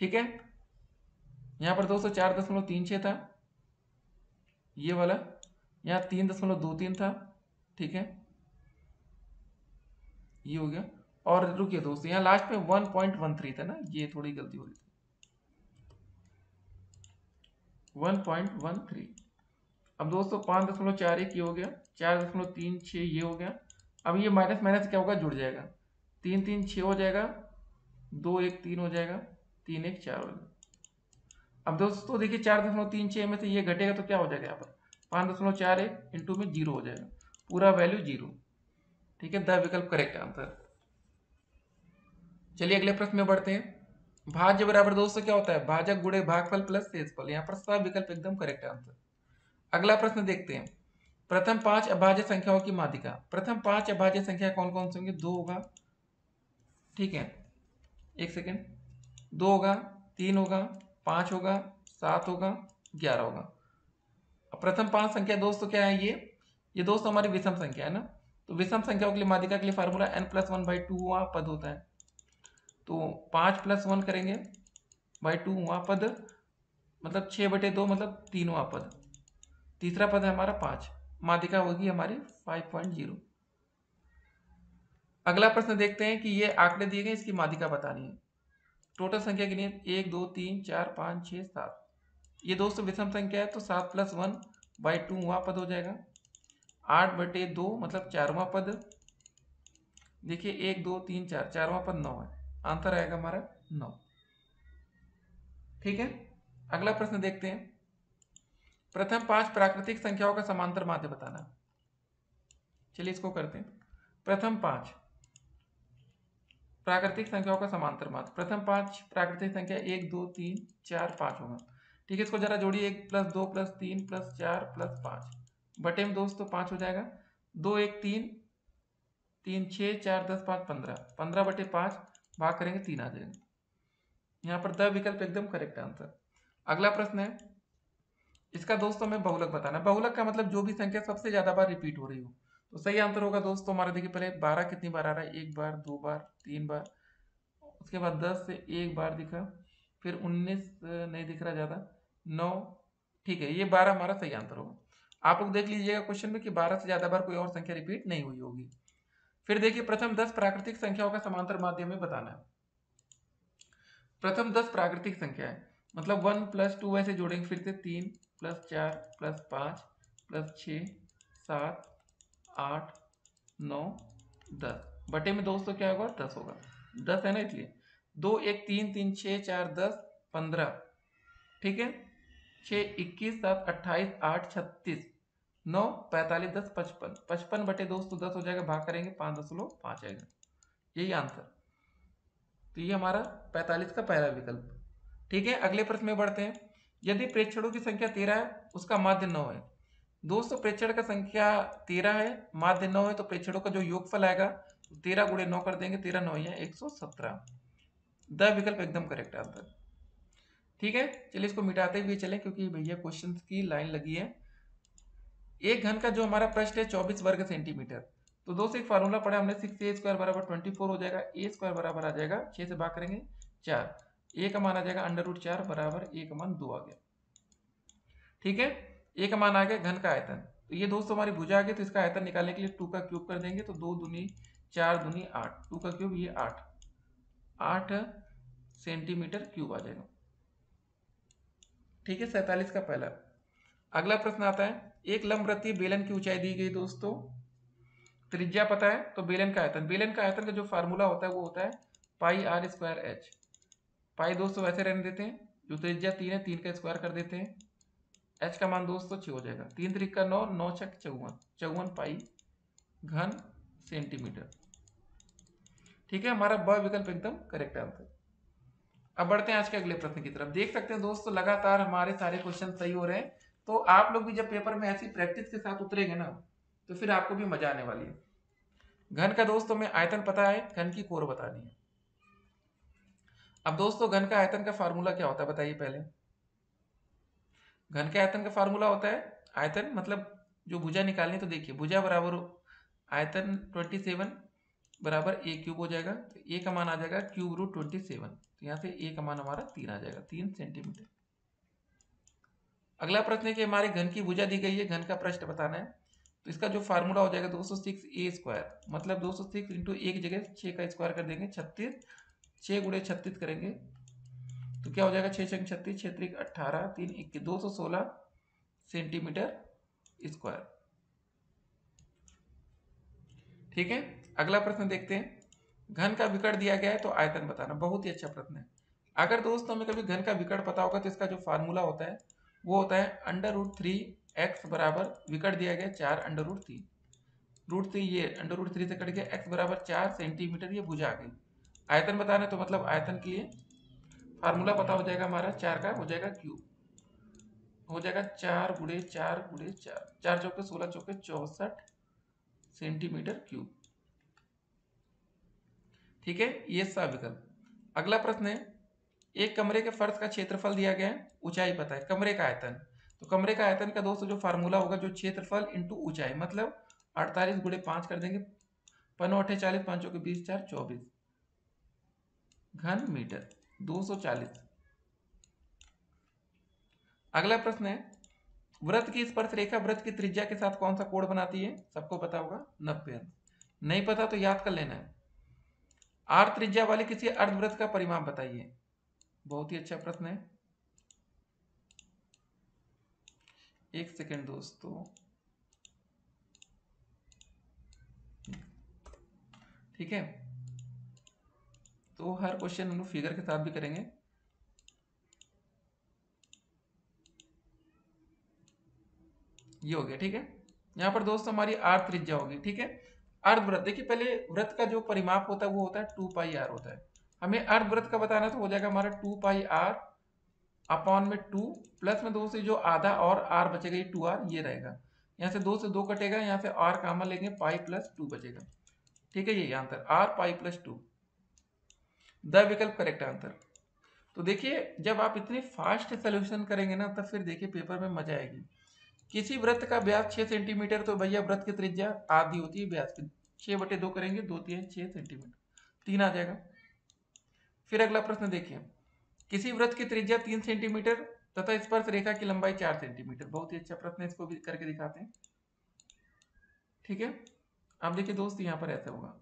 ठीक है, यहाँ पर दोस्तों 4.36 था ये वाला, यहाँ 3.23 था। ठीक है, ये हो गया, और रुकिए दोस्तों यहाँ लास्ट में 1.13 था ना, ये थोड़ी गलती हो रही थी, 1.13। अब दोस्तों 5.41 ये हो गया, 4.36 ये हो गया। अब ये माइनस माइनस क्या होगा, जुड़ जाएगा, 3 3 6 हो जाएगा, 2 1 3 हो जाएगा, 3 1 4 हो जाएगा। अब दोस्तों देखिए 4.36 में से ये घटेगा तो क्या हो जाएगा, यहाँ पर 5.41 इंटू में 0 हो जाएगा, पूरा वैल्यू 0। ठीक है, द विकल्प करेक्ट आंसर। चलिए अगले प्रश्न में बढ़ते हैं। भाज्य बराबर दोस्तों क्या होता है, भाजक गुणे भागफल प्लस शेषफल, यहाँ पर सब विकल्प एकदम करेक्ट आंसर। अगला प्रश्न देखते हैं, प्रथम 5 अभाज्य संख्याओं की माध्यिका। प्रथम 5 अभाज्य संख्या कौन कौन से होंगे, 2 होगा, ठीक है, एक सेकेंड, 2 होगा, 3 होगा, 5 होगा, 7 होगा, 11 होगा। अब प्रथम 5 संख्या दोस्तों क्या है, ये दोस्तों हमारी विषम संख्या है ना, तो विषम संख्याओं के लिए माध्यिका के लिए फार्मूला n+1/2 वहाँ पद होता है, तो 5+1 करेंगे बाई 2 वहाँ पद, मतलब 6/2 मतलब 3 वहाँ पद, तीसरा पद है हमारा 5, माध्यिका होगी हमारी 5.0। अगला प्रश्न देखते हैं कि ये आंकड़े दिए गए, इसकी माध्यिका बतानी है। टोटल संख्या गिनिए 1 2 3 4 5 6 7, ये दोस्तों विषम संख्या है तो 7+1/2 वहाँ पद हो जाएगा, 8/2 मतलब 4वां पद, देखिए 1 2 3 4, 4वां पद 9 है, आंसर आएगा हमारा 9। ठीक है, अगला प्रश्न देखते हैं। प्रथम 5 प्राकृतिक संख्याओं का समांतर माध्य बताना। चलिए इसको करते हैं। प्रथम 5 प्राकृतिक संख्याओं का समांतर माध्य, प्रथम 5 प्राकृतिक संख्या 1 2 3 4 5 होगा। ठीक है, इसको जरा जोड़िए, 1 + 2 + 3 + 4 + 5 बटे में दोस्तों 5 हो जाएगा, 2 1 3 3 6 4 10 5 15, 15/5 भाग करेंगे 3 आ जाएगा। यहाँ पर द विकल्प एकदम करेक्ट आंसर। अगला प्रश्न है, इसका दोस्तों में बहुलक बताना। बहुलक का मतलब जो भी संख्या सबसे ज्यादा बार रिपीट हो रही हो, तो सही आंसर होगा दोस्तों हमारा, देखिए पहले 12 कितनी बार आ रहा है, 1 बार 2 बार 3 बार, उसके बाद 10 से 1 बार दिखा, फिर 19 नहीं दिख रहा ज्यादा, 9, ठीक है ये 12 हमारा सही आंसर होगा। आप लोग देख लीजिएगा क्वेश्चन में कि 12 से ज्यादा बार कोई और संख्या रिपीट नहीं हुई होगी। फिर देखिए प्रथम 10 प्राकृतिक संख्याओं का समांतर माध्यम में बताना है। प्रथम 10 प्राकृतिक संख्या है, मतलब 1 + 2 ऐसे जोड़ेंगे, फिर से 3 + 4 + 5 + 6 7 8 9 10 बटे में दोस्तों क्या होगा, 10 होगा, 10 है ना, इसलिए 2 1 3 3 6 4 10 15, ठीक है, 6 21 7 28 8 36 9 45 10 55, 55 बटे दोस्तों 10 हो जाएगा, भाग करेंगे 5.5 आएगा, यही आंसर। तो ये हमारा 45 का पहला विकल्प। ठीक है, अगले प्रश्न में बढ़ते हैं। यदि प्रेक्षणों की संख्या 13 है, उसका माध्य 9 है। दोस्तों प्रेक्षण का संख्या 13 है, माध्य 9 है, तो प्रेक्षणों का जो योगफल आएगा 13 × 9 कर देंगे, 13 9 है 117, द विकल्प एकदम करेक्ट आंसर। ठीक है, चलिए इसको मिटाते हुए चलें क्योंकि भैया क्वेश्चन की लाइन लगी है। एक घन का जो हमारा पृष्ठ है 24 वर्ग सेंटीमीटर, तो दोस्तों एक फार्मूला पढ़ा हमने, 6a² = 24 हो जाएगा, a² बराबर आ जाएगा 6 से भाग करेंगे 4, a का मान आ जाएगा √4 बराबर a का मान 2 आ गया। ठीक है, a का मान आ गया, घन का आयतन, तो ये दोस्तों हमारी भुजा आ गई, तो इसका आयतन निकालने के लिए 2 का क्यूब कर देंगे, तो 2 दूनी 4 दूनी 8, 2 का क्यूब ये 8 सेंटीमीटर क्यूब आ जाएगा। ठीक है, 47 का पहला। अगला प्रश्न आता है, एक लंबवृत्तीय बेलन की ऊंचाई दी गई दोस्तों, त्रिज्या पता है, तो बेलन का आयतन, बेलन का आयतन का जो फार्मूला होता है वो होता है πr²h। पाई दोस्तों वैसे रहने देते हैं, जो त्रिज्या 3 है 3 का स्क्वायर कर देते हैं, h का मान दोस्तों 6 हो जाएगा, 3 × 3 = 9, 9 × 6 = 54, 54 पाई घन सेंटीमीटर। ठीक है, हमारा ब विकल्प एकदम करेक्ट आंसर। अब बढ़ते हैं आज के अगले प्रश्न की तरफ। देख सकते हैं दोस्तों लगातार हमारे सारे क्वेश्चन सही हो रहे हैं, तो आप लोग भी जब पेपर में ऐसी प्रैक्टिस के साथ उतरेंगे ना, तो फिर आपको भी मजा आने वाली है। घन का दोस्तों में आयतन पता है, घन की कोर बतानी है। अब दोस्तों घन का आयतन का फार्मूला क्या होता है बताइए पहले। घन के आयतन का फार्मूला होता है, आयतन मतलब जो भुजा निकालनी, तो देखिए भुजा बराबर आयतन 27 बराबर a³ हो जाएगा, तो a का मान आ जाएगा √27, तो यहाँ से a का मान हमारा 3 आ जाएगा, 3 सेंटीमीटर। अगला प्रश्न है कि हमारी घन की भुजा दी गई है, घन का पृष्ठ बताना है, तो इसका जो फार्मूला हो जाएगा दोस्तों 6a², मतलब दोस्तों 6 × 1 जगह 6 का स्क्वायर कर देंगे, 36, 6 × 36 करेंगे तो क्या हो जाएगा, 6 × 36, 6 × 3 = 18, 3 × 21 216 सेंटीमीटर स्क्वायर। ठीक है, अगला प्रश्न देखते हैं। घन का विकर्ण दिया गया है तो आयतन बताना, बहुत ही अच्छा प्रश्न है। अगर दोस्तों हमें कभी घन का विकर्ण पता होगा तो इसका जो फार्मूला होता है वो होता है √3x बराबर, विकर्ण दिया गया 4 √3, √3 ये √3 से कट गया, x बराबर 4 सेंटीमीटर, ये भुजा आ गई। आयतन बताना है तो मतलब आयतन के लिए फार्मूला पता हो जाएगा हमारा, 4 का हो जाएगा क्यूब, हो जाएगा 4 × 4 × 4, 4 चौके 16 चौके 64 सेंटीमीटर क्यूब। ठीक है, ये सा विकल्प। अगला प्रश्न है, एक कमरे के फर्श का क्षेत्रफल दिया गया है, ऊंचाई पता है, कमरे का आयतन, तो कमरे का आयतन का दोस्तों जो फार्मूला होगा, जो क्षेत्रफल इंटू ऊंचाई, मतलब 48 गुणे 5 कर देंगे, 5 40, 5 के 20, 4 24 घन मीटर, 240। अगला प्रश्न है, वृत्त की स्पर्श रेखा वृत्त की त्रिज्या के साथ कौन सा कोण बनाती है? सबको पता होगा, 90 अंश। नहीं पता तो याद कर लेना है। आर त्रिज्या वाले किसी अर्धवृत्त का परिमाप बताइए। बहुत ही अच्छा प्रश्न है। एक सेकंड दोस्तों, ठीक है, तो हर क्वेश्चन हम लोग फिगर के साथ भी करेंगे। ये हो गया, ठीक है। यहाँ पर दोस्तों हमारी आर त्रिज्या होगी, ठीक है। अर्धवृत्त, देखिए पहले वृत्त का जो परिमाप होता है वो होता है 2 पाई आर होता है। हमें अर्धवृत्त का बताना है तो हो जाएगा हमारा 2 पाई आर अपॉन में 2 प्लस में 2 से जो आधा और आर बचेगा, ये 2r ये रहेगा। यहाँ से 2 से 2 कटेगा, यहाँ से r कॉमन लेंगे, पाई प्लस 2 बचेगा, ठीक है। ये answer r pi plus 2, the विकल्प करेक्ट आंसर। तो देखिए जब आप इतनी फास्ट सोल्यूशन करेंगे ना, तब फिर देखिए पेपर में मजा आएगी। किसी वृत्त का व्यास 6 सेंटीमीटर, तो भैया वृत्त की त्रिज्या आधी होती है व्यास की, 6/2 करेंगे, 2 3 6 सेंटीमीटर, 3 आ जाएगा। फिर अगला प्रश्न देखिए, किसी वृत्त की त्रिज्या 3 सेंटीमीटर तथा स्पर्श रेखा की लंबाई 4 सेंटीमीटर। बहुत ही अच्छा प्रश्न है, इसको भी करके दिखाते हैं, ठीक है। अब देखिए दोस्त यहाँ पर ऐसा होगा,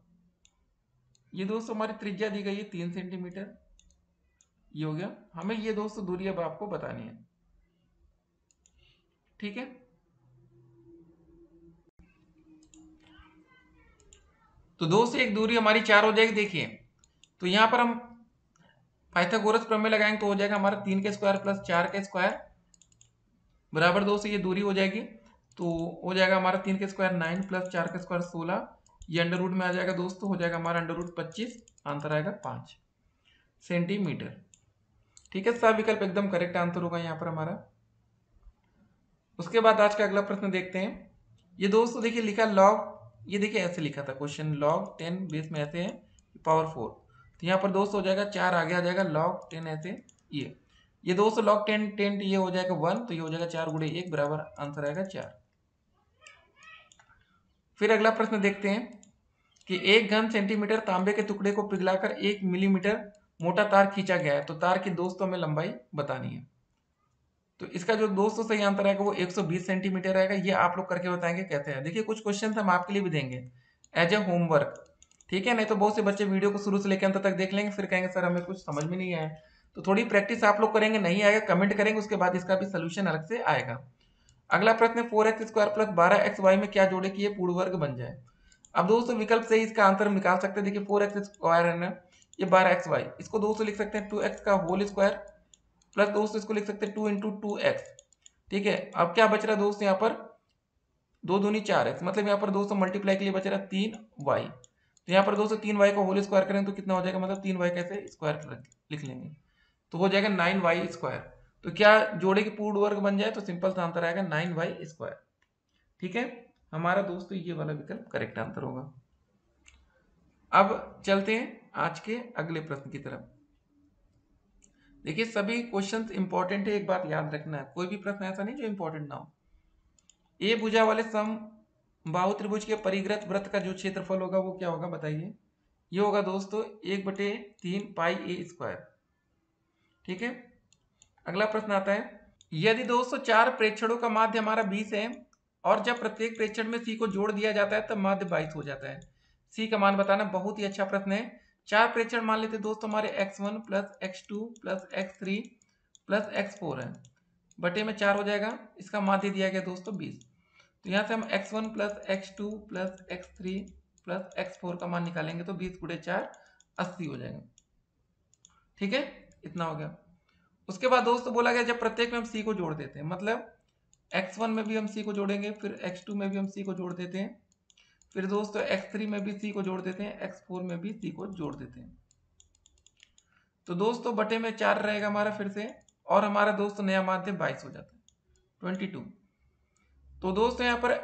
ये दोस्तों हमारी त्रिज्या दी गई है 3 सेंटीमीटर, ये हो गया। हमें ये दोस्तों दूरी अब आपको बतानी है, ठीक है। तो दोस्तों एक दूरी हमारी 4 हो जाएगी। देखिए तो यहाँ पर हम पाइथागोरस प्रमेय लगाएंगे तो हो जाएगा हमारा 3 के स्क्वायर प्लस 4 के स्क्वायर बराबर दोस्तों ये दूरी हो जाएगी। तो हो जाएगा हमारा 3 के स्क्वायर 9 प्लस 4 के स्क्वायर 16, ये अंडर रूट में आ जाएगा दोस्तों, हो जाएगा हमारा अंडर रूट 25, आंसर आएगा 5 सेंटीमीटर, ठीक है। सब विकल्प एकदम करेक्ट आंसर होगा यहाँ पर हमारा। उसके बाद आज का अगला प्रश्न देखते हैं। ये दोस्तों देखिए लिखा लॉग, ये देखिए ऐसे लिखा था क्वेश्चन, लॉग 10 बेस में ऐसे है पावर 4, तो यहाँ पर दोस्तों हो जाएगा 4 आगे आ जाएगा, लॉग 10 ऐसे ये दोस्तों लॉग 10 ये हो जाएगा 1, तो ये हो जाएगा 4 गुणे 1 बराबर आंसर आएगा 4। फिर अगला प्रश्न देखते हैं कि 1 घन सेंटीमीटर तांबे के टुकड़े को पिघलाकर 1 मिलीमीटर मोटा तार खींचा गया है, तो तार की दोस्तों में लंबाई बतानी है। तो इसका जो दोस्तों सही आंसर आएगा वो 120 सेंटीमीटर आएगा। ये आप लोग करके बताएंगे कैसे है। देखिए कुछ क्वेश्चन हम आपके लिए भी देंगे एज ए होमवर्क, ठीक है। नहीं तो बहुत से बच्चे वीडियो को शुरू से लेकर अंत तक देख लेंगे, फिर कहेंगे सर हमें कुछ समझ में नहीं आया। तो थोड़ी प्रैक्टिस आप लोग करेंगे, नहीं आएगा कमेंट करेंगे, उसके बाद इसका भी सोल्यूशन अलग से आएगा। अगला प्रश्न है 4x स्क्वायर प्लस 12xy में क्या जोड़े कि ये पूर्ण वर्ग बन जाए। अब दोस्तों विकल्प से ही इसका आंसर हम निकाल सकते हैं। देखिए 4x स्क्वायर है ना, ये 12xy, इसको दोस्तों लिख सकते हैं 2x का होल स्क्वायर प्लस दोस्तों इसको लिख सकते हैं 2 इंटू 2x, ठीक है। अब क्या बच रहा है दोस्तों, यहाँ पर 2 दूनी 4x, मतलब यहाँ पर दोस्तों मल्टीप्लाई के लिए बच रहा है 3y, तो यहाँ पर दोस्तों 3y को होल स्क्वायर करें तो कितना हो जाएगा, मतलब 3y कैसे स्क्वायर लिख लेंगे, तो हो जाएगा 9y स्क्वायर। तो क्या जोड़े के पूर्ण वर्ग बन जाए, तो सिंपल सा आंसर आएगा 9y स्क्वायर, ठीक है। हमारा दोस्तों ये वाला विकल्प करेक्ट आंसर होगा। अब चलते हैं आज के अगले प्रश्न की तरफ। देखिए सभी क्वेश्चंस इंपॉर्टेंट है, एक बात याद रखना है, कोई भी प्रश्न ऐसा नहीं जो इंपॉर्टेंट ना हो। ए भुजा वाले समबाहु त्रिभुज के परिग्रत वृत्त का जो क्षेत्रफल होगा वो क्या होगा बताइए। ये होगा दोस्तों 1/3 पाई ए स्क्वायर, ठीक है। अगला प्रश्न आता है, यदि दोस्तों 4 प्रेक्षणों का माध्य हमारा 20 है और जब प्रत्येक प्रेक्षण में सी को जोड़ दिया जाता है तब माध्य 22 हो जाता है, सी का मान बताना। बहुत ही अच्छा प्रश्न है। 4 प्रेक्षण मान लेते दोस्तों हमारे x1 plus x2 plus x3 plus x4 है, बटे में 4 हो जाएगा, इसका माध्य दिया गया दोस्तों 20। तो यहाँ से हम x1 plus x2 plus x3 plus x4 का मान निकालेंगे तो 20 गुणे 4 80 हो जाएगा, ठीक है। इतना हो गया। उसके बाद दोस्तों बोला गया जब प्रत्येक में हम सी को जोड़ देते हैं, मतलब x1 में भी हम सी को जोड़ेंगे, फिर x2 में भी हम सी को जोड़ देते हैं, फिर दोस्तों x3 में भी सी को जोड़ देते हैं, x4 में भी सी को जोड़ देते हैं। तो दोस्तों बटे में 4 रहेगा हमारा फिर से, और हमारा दोस्तों नया माध्य 22 हो जाता है 22। तो दोस्तों यहाँ पर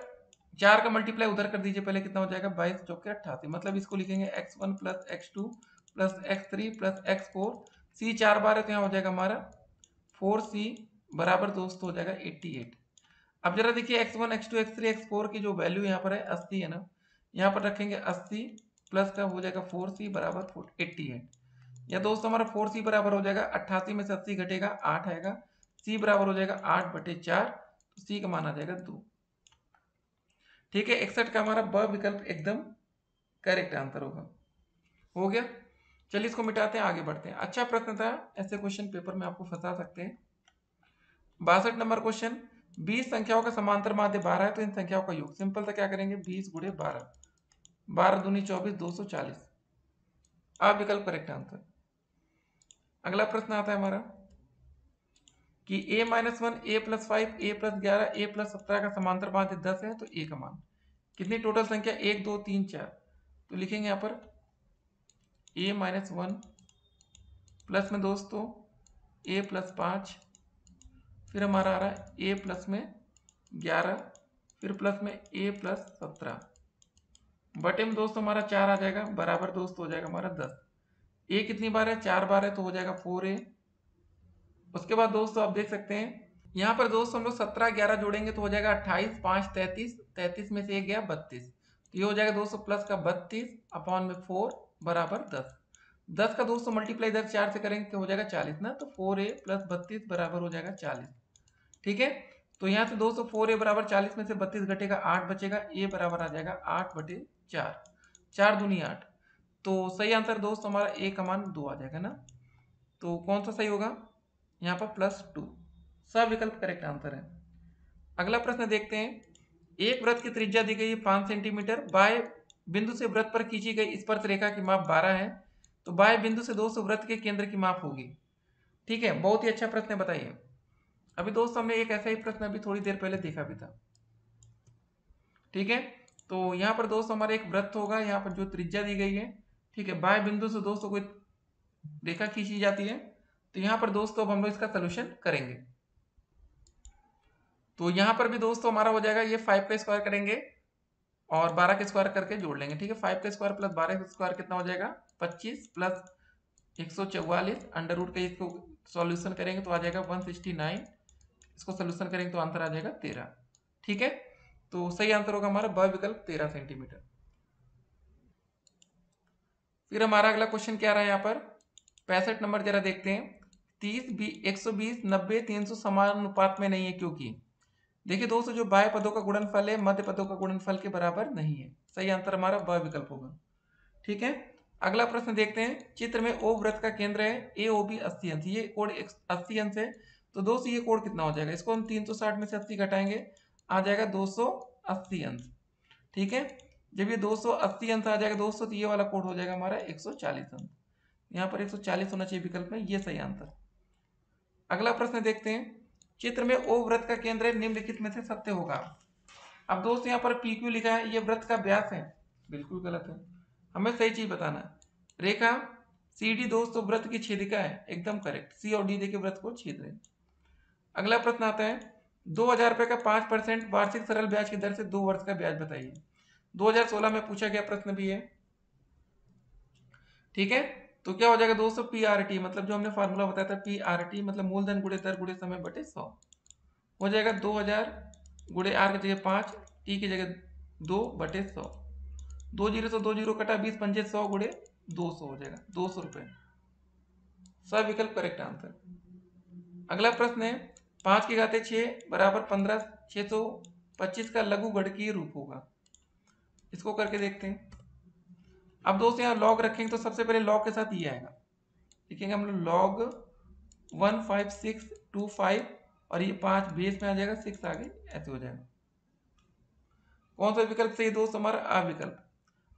4 का मल्टीप्लाई उधर कर दीजिए, पहले कितना हो जाएगा 22 चौके 88, मतलब इसको लिखेंगे x1 plus x2 plus x3 plus x4, सी 4 बार है तो यहाँ हो जाएगा हमारा 4c बराबर दोस्तों हो जाएगा 88। अब जरा देखिए x1 x2 x3 x4 की जो वैल्यू यहाँ पर है 80 है ना, यहाँ पर रखेंगे 80 प्लस का हो जाएगा 4c बराबर 88। या दोस्तों हमारा 4c बराबर हो जाएगा 88 में से 80 घटेगा 8 आएगा, c बराबर हो जाएगा 8/4, तो c का मान आ जाएगा 2। ठीक है, 61 का हमारा ब विकल्प एकदम करेक्ट आंसर होगा। हो गया, चलिए इसको मिटाते हैं, आगे बढ़ते हैं। अच्छा प्रश्न था, ऐसे क्वेश्चन पेपर में आपको फंसा सकते हैं। 62 नंबर क्वेश्चन, 20 संख्याओं का समांतर माध्य 12 है तो इन संख्याओं का योग। सिंपल सा क्या करेंगे, 20 गुणे 12, 12 दूनी 24, 240। आप विकल्प करेक्ट आंसर। अगला प्रश्न आता है हमारा कि a-1 a+5 a+11 a+17 का समांतर माध्य 10 है तो a का मान। कितनी टोटल संख्या, 1 2 3 4, तो लिखेंगे यहाँ पर a-1 प्लस में दोस्तों a+5, फिर हमारा आ रहा है a+11, फिर प्लस में a+17, बटे में दोस्तों हमारा 4 आ जाएगा, बराबर दोस्तों हो जाएगा हमारा 10। a कितनी बार है, 4 बार है, तो हो जाएगा 4a। उसके बाद दोस्तों आप देख सकते हैं यहाँ पर दोस्तों हम लोग 17 11 जोड़ेंगे तो हो जाएगा 28, 5 33, 33 में से एक गया 32, तो ये हो जाएगा दोस्तों प्लस का 32 अपॉन में 4 बराबर 10। 10 का दोस्तों मल्टीप्लाई इधर 4 से करेंगे तो हो जाएगा 40 ना, तो 4a प्लस 32 बराबर हो जाएगा 40। ठीक है, तो यहाँ से दोस्तों 4a बराबर 40 में से 32 घटेगा 8 बचेगा, a बराबर आ जाएगा 8/4, 4 दूनी 8, तो सही आंसर दोस्तों हमारा a का मान 2 आ जाएगा ना। तो कौन सा सही होगा यहाँ पर, +2, सब विकल्प करेक्ट आंसर है। अगला प्रश्न देखते हैं, एक वृत्त की त्रिज्या दी गई है 5 सेंटीमीटर, बाएं बिंदु से वृत्त पर खींची गई स्पर्शरेखा की माप 12 है, तो बाएं बिंदु से दोस्तों वृत्त के केंद्र की माप होगी। ठीक है, बहुत ही अच्छा प्रश्न है, बताइए। अभी दोस्तों हमने एक ऐसा ही प्रश्न अभी थोड़ी देर पहले देखा भी था। ठीक है, तो यहाँ पर दोस्तों हमारा एक वृत्त होगा, यहाँ पर जो त्रिज्या दी गई है, ठीक है, बाएं बिंदु से दोस्तों कोई रेखा खींची जाती है, तो यहाँ पर दोस्तों अब हम लोग इसका सोल्यूशन करेंगे। तो यहाँ पर भी दोस्तों हमारा हो जाएगा, ये 5 का स्क्वायर करेंगे और 12 का स्क्वायर करके जोड़ लेंगे। ठीक है, 5 का स्क्वायर प्लस 12 का स्क्वायर कितना हो जाएगा, 25 प्लस 144 अंडर रूट का, इसको सॉल्यूशन करेंगे तो आ जाएगा 169, इसको सॉल्यूशन करेंगे तो आंसर आ जाएगा 13। ठीक है, तो सही आंसर होगा हमारा ब विकल्प 13 सेंटीमीटर। फिर हमारा अगला क्वेश्चन क्या रहा है यहाँ पर, 65 नंबर जरा देखते हैं। 30 120 90 300 समान अनुपात में नहीं है, क्योंकि देखिए दोस्तों जो बाएं पदों का गुणनफल है मध्य पदों का गुणनफल के बराबर नहीं है। सही आंसर हमारा ब विकल्प होगा। ठीक है, अगला प्रश्न देखते हैं। चित्र में ओ वृत्त का केंद्र है, ए ओ बी 80 अंश, ये कोण 80 अंश है, तो दोस्तों ये कोण कितना हो जाएगा, इसको हम 360 में से 80 घटाएंगे, आ जाएगा 280 अंश। ठीक है, जब ये 280 अंश आ जाएगा दोस्तों तो ये वाला कोण हो जाएगा हमारा 140 अंश। यहाँ पर 140 होना चाहिए विकल्प में, ये सही आंसर। अगला प्रश्न देखते हैं। चित्र में ओ वृत्त का केंद्र है, निम्नलिखित में से सत्य होगा। अब दोस्त यहाँ पर पी क्यू लिखा है, ये वृत्त का व्यास है, बिल्कुल गलत है, हमें सही चीज बताना है। रेखा सी डी दोस्तों वृत्त की छेदिका है, एकदम करेक्ट, सी और डी देके वृत्त को छेद रहे। अगला प्रश्न आता है, 2000 रुपए का 5% वार्षिक सरल ब्याज की दर से 2 वर्ष का ब्याज बताइए। 2016 में पूछा गया प्रश्न भी है। ठीक है, तो क्या हो जाएगा दोस्तों, पी आर टी, मतलब जो हमने फॉर्मूला बताया था पी आर टी, मतलब मूलधन गुणे दर गुणे समय बटे 100, हो जाएगा 2000 गुणे आर की जगह 5, टी की जगह 2/100, 2 जीरो से 2 जीरो कटा, 20 पंजे 100 गुणे 200 हो जाएगा 200 रुपए। सब विकल्प करेक्ट आंसर। अगला प्रश्न है, 5 की घाते 6 बराबर 15, 625 का लघु गणकीय रूप होगा। इसको करके देखते हैं। अब दोस्तों यहाँ लॉग रखेंगे तो सबसे पहले लॉग के साथ ये आएगा, लिखेंगे हम लोग लॉग 15625 और ये 5 बेस में आ जाएगा, 6 आगे ऐसे हो जाएगा। कौन सा विकल्प सही दोस्त, हमारा आ विकल्प।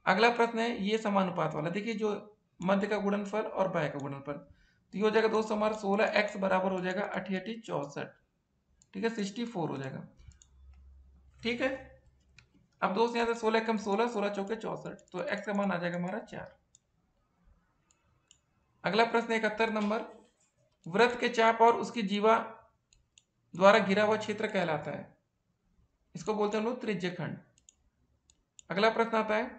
अगला प्रश्न है ये समानुपात वाला, देखिए जो मध्य का गुणनफल और बाय का गुणनफल, तो ये हो जाएगा दोस्तों हमारा 16x बराबर हो जाएगा 88 64, ठीक है 64 हो जाएगा। ठीक है, अब दोस्त यहाँ से 16 कम 16, 16 चौके 64, तो x का मान आ जाएगा हमारा 4। अगला प्रश्न 71 नंबर, वृत्त के चाप और उसकी जीवा द्वारा घिरा हुआ क्षेत्र कहलाता है, इसको बोलते हैं हम लोग त्रिज्यखंड। अगला प्रश्न आता है,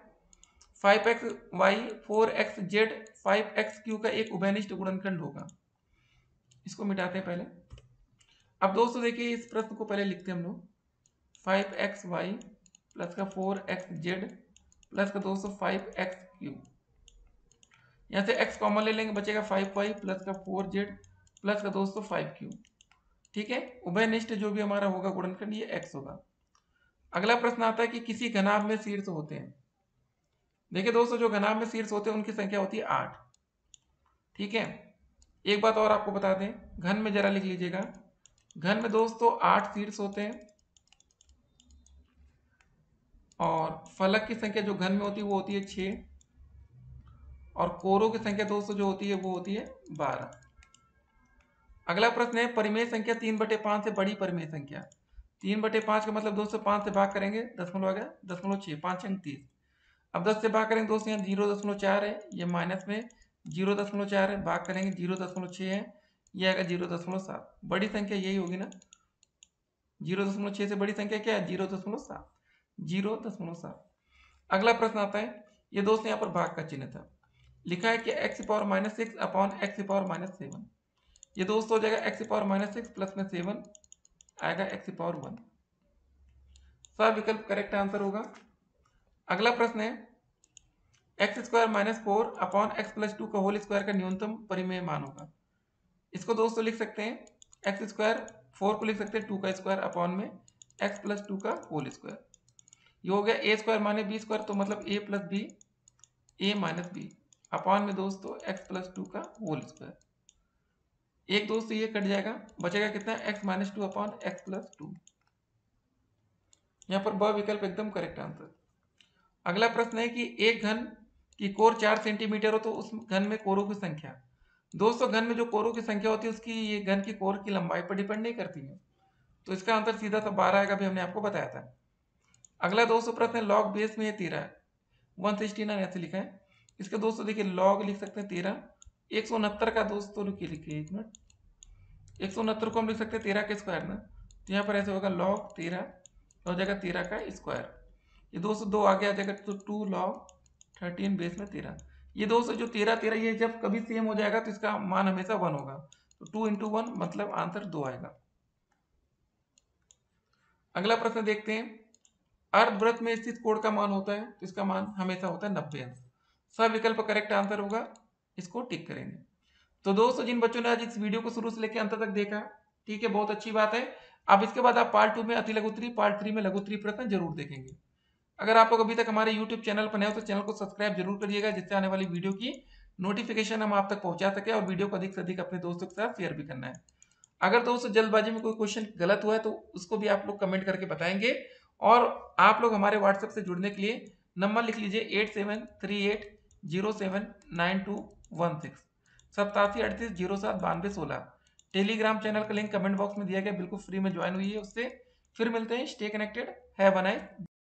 5xy 4xz 5xq का एक उभयनिष्ठ गुणनखंड होगा। इसको मिटाते हैं पहले। अब दोस्तों देखिए इस प्रश्न को पहले लिखते हैं हम लोग 5xy प्लस का 4xz प्लस का दोस्तों 5x³ यहाँ से x कॉमन ले लेंगे, बचेगा 5y प्लस का 4z प्लस का दोस्तों 5q। ठीक है, उभयनिष्ठ जो भी हमारा होगा गुणनखंड ये x होगा। अगला प्रश्न आता है कि किसी घनाभ में शीर्ष होते हैं। देखिए दोस्तों जो घनाभ में शीर्ष होते हैं उनकी संख्या होती है 8। ठीक है, एक बात और आपको बता दें, घन में जरा लिख लीजिएगा, घन में दोस्तों 8 शीर्ष होते हैं और फलक की संख्या जो घन में होती है वो होती है 6 और कोरों की संख्या दोस्तों जो होती है वो होती है 12। अगला प्रश्न है परिमेय संख्या 3/5 से बड़ी परिमेय संख्या। 3/5 का मतलब दोस्तों 5 से भाग करेंगे, दशमलव आ गया 0.6, 5 अंक 30। अब 10 से भाग करेंगे दोस्तों, यहाँ 0.4 है, ये माइनस में 0.4 है, भाग करेंगे 0.6 है, ये आएगा 0.7। बड़ी संख्या यही होगी ना, 0.6 से बड़ी संख्या क्या है 0.7, 0.7। अगला प्रश्न आता है, ये दोस्तों यहाँ पर भाग का चिन्ह था, लिखा है कि x⁻6 अपॉन x⁻7। ये दोस्तों हो जाएगा x⁻6 प्लस में 7 आएगा x⁻1। सब विकल्प करेक्ट आंसर होगा। अगला प्रश्न है x² - 4 अपॉन x+2 का होल स्क्वायर का न्यूनतम परिमेय मान होगा। इसको दोस्तों लिख सकते हैं x², 4 को लिख सकते हैं 2 का स्क्वायर अपॉन में x+2 का होल स्क्वायर। ये हो गया a² माने b² तो मतलब a plus B a minus B upon में दोस्तों x+2 का होल स्क्वायर। एक दोस्तों ये कट जाएगा, बचेगा कितना x-2 अपॉन x+2। यहाँ पर ब विकल्प एकदम करेक्ट आंसर। अगला प्रश्न है कि एक घन की कोर 4 सेंटीमीटर हो तो उस घन में कोरों की संख्या। दोस्तों घन में जो कोरों की संख्या होती है उसकी ये घन की कोर की लंबाई पर डिपेंड नहीं करती है, तो इसका आंसर सीधा सा 12 आएगा, भी हमने आपको बताया था। अगला दोस्तों प्रश्न है लॉग बेस में 13 169 ऐसे लिखा है। इसके दोस्तों देखिए लॉग लिख सकते हैं 13, 169 का दोस्तों रुकिए लिखिए एक मिनट, 169 को हम लिख सकते हैं 13 का स्क्वायर ना, तो यहाँ पर ऐसे होगा लॉग 13 हो जाएगा 13 का स्क्वायर। ये दोस्तों 2 आगे आ जाएगा तो 2 लॉग 13 बेस में 13। ये दोस्तों जो 13 ये जब कभी सेम हो जाएगा तो इसका मान हमेशा 1 होगा, तो 2 × 1 मतलब आंसर 2 आएगा। अगला प्रश्न देखते हैं, अर्धवृत्त में स्थित कोण का मान होता है तो इसका मान हमेशा होता है 90 अंश। सब विकल्प करेक्ट आंसर होगा, इसको टिक करेंगे। तो दोस्तों जिन बच्चों ने आज इस वीडियो को शुरू से लेकर अंत तक देखा, ठीक है, बहुत अच्छी बात है। अब इसके बाद आप पार्ट 2 में अति लघुत्तरी, पार्ट 3 में लघुत्तरी प्रश्न जरूर देखेंगे। अगर आप लोग अभी तक हमारे यूट्यूब चैनल पर नए हो तो चैनल को सब्सक्राइब जरूर करिएगा, जिससे आने वाली वीडियो की नोटिफिकेशन हम आप तक पहुंचा सके, और वीडियो को अधिक से अधिक अपने दोस्तों के साथ शेयर भी करना है। अगर दोस्तों जल्दबाजी में कोई क्वेश्चन गलत हुआ है तो उसको भी आप लोग कमेंट करके बताएंगे, और आप लोग हमारे व्हाट्सएप से जुड़ने के लिए नंबर लिख लीजिए 8738079216 8738079216। टेलीग्राम चैनल का लिंक कमेंट बॉक्स में दिया गया, बिल्कुल फ्री में ज्वाइन हुई है उससे। फिर मिलते हैं, stay connected, have a nice